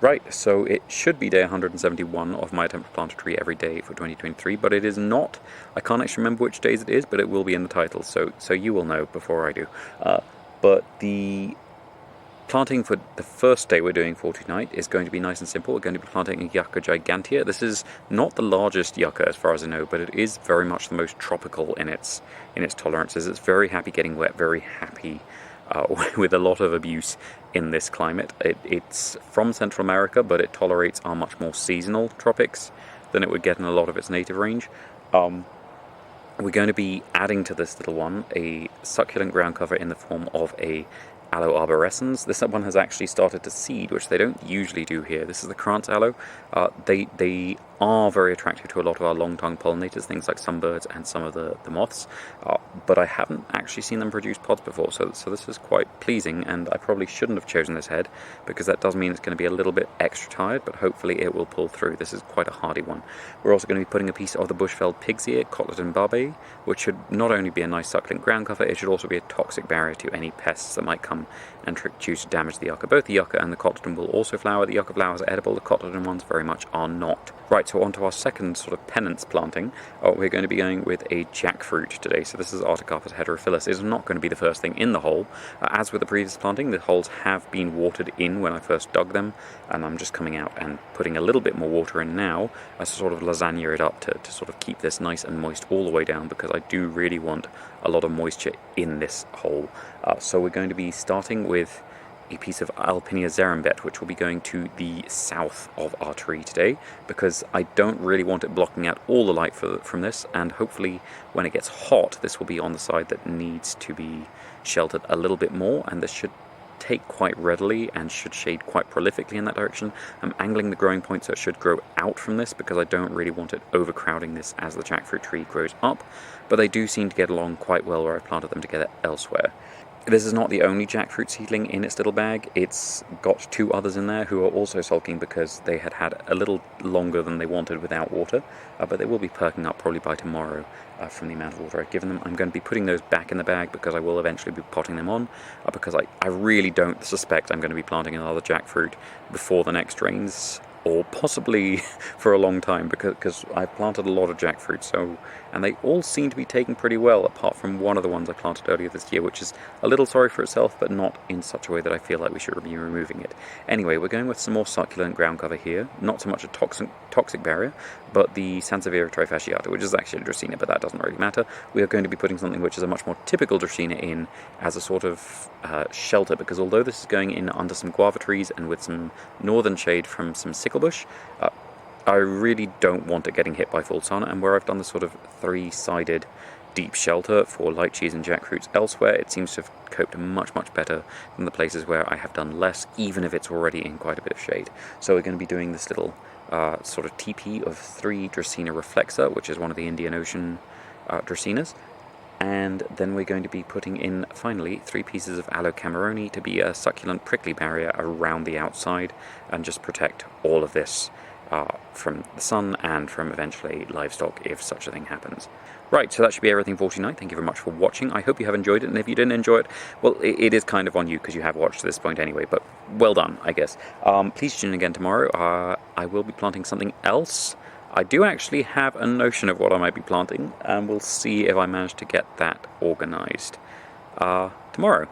Right, so it should be day 171 of my attempt to plant a tree every day for 2023, but it is not. I can't actually remember which days it is, but it will be in the title, so you will know before I do. But the planting for the first day we're doing for tonight is going to be nice and simple. We're going to be planting a Yucca gigantea. This is not the largest Yucca as far as I know, but it is very much the most tropical in its tolerances. It's very happy getting wet, very happy with a lot of abuse in this climate. It's from Central America, but it tolerates our much more seasonal tropics than it would get in a lot of its native range. We're going to be adding to this little one a succulent ground cover in the form of a Aloe arborescens. This one has actually started to seed, which they don't usually do here. This is the Krantz aloe. They are very attractive to a lot of our long-tongue pollinators, things like sunbirds and some of the moths, but I haven't actually seen them produce pods before, so this is quite pleasing, and I probably shouldn't have chosen this head, because that does mean it's going to be a little bit extra tired, but hopefully it will pull through. This is quite a hardy one. We're also going to be putting a piece of the bush-felled pig's ear, Cotyledon barbae, which should not only be a nice succulent ground cover, it should also be a toxic barrier to any pests that might come and choose to damage the yucca. Both the yucca and the cotyledon will also flower. The yucca flowers are edible, the cotyledon ones very much are not. Right, so on to our second sort of penance planting. We're going to be going with a jackfruit today. So this is Artocarpus heterophyllus. It's not going to be the first thing in the hole. As with the previous planting, the holes have been watered in when I first dug them, and I'm just coming out and putting a little bit more water in now as to sort of lasagna it up to sort of keep this nice and moist all the way down, because I do really want a lot of moisture in this hole. So we're going to be starting with a piece of Alpinia zerumbet, which will be going to the south of our tree today, because I don't really want it blocking out all the light from this, and hopefully when it gets hot this will be on the side that needs to be sheltered a little bit more, and this should take quite readily and should shade quite prolifically in that direction. I'm angling the growing point so it should grow out from this, because I don't really want it overcrowding this as the jackfruit tree grows up, but they do seem to get along quite well where I planted them together elsewhere. This is not the only jackfruit seedling in its little bag. It's got two others in there who are also sulking because they had had a little longer than they wanted without water, but they will be perking up probably by tomorrow from the amount of water I've given them. I'm going to be putting those back in the bag because I will eventually be potting them on, because I really don't suspect I'm going to be planting another jackfruit before the next rains, or possibly for a long time, because I've planted a lot of jackfruit, and they all seem to be taking pretty well, apart from one of the ones I planted earlier this year, which is a little sorry for itself, but not in such a way that I feel like we should be removing it. Anyway, we're going with some more succulent ground cover here, not so much a toxic barrier, but the Sansevieria trifasciata, which is actually a Dracaena, but that doesn't really matter. We are going to be putting something which is a much more typical Dracaena in as a sort of shelter, because although this is going in under some guava trees and with some northern shade from some sickle bush, I really don't want it getting hit by full sun, and where I've done the sort of three-sided deep shelter for lychees and jackfruits elsewhere, it seems to have coped much better than the places where I have done less, even if it's already in quite a bit of shade. So we're going to be doing this little sort of teepee of 3 Dracaena reflexa, which is one of the Indian Ocean Dracaenas, and then we're going to be putting in finally 3 pieces of Aloe cameroni to be a succulent prickly barrier around the outside and just protect all of this from the sun and from eventually livestock if such a thing happens. Right, so that should be everything for tonight. Thank you very much for watching. I hope you have enjoyed it, and if you didn't enjoy it, well, it is kind of on you because you have watched to this point anyway, but well done, I guess. Please tune in again tomorrow. I will be planting something else. I do actually have a notion of what I might be planting, and we'll see if I manage to get that organised tomorrow.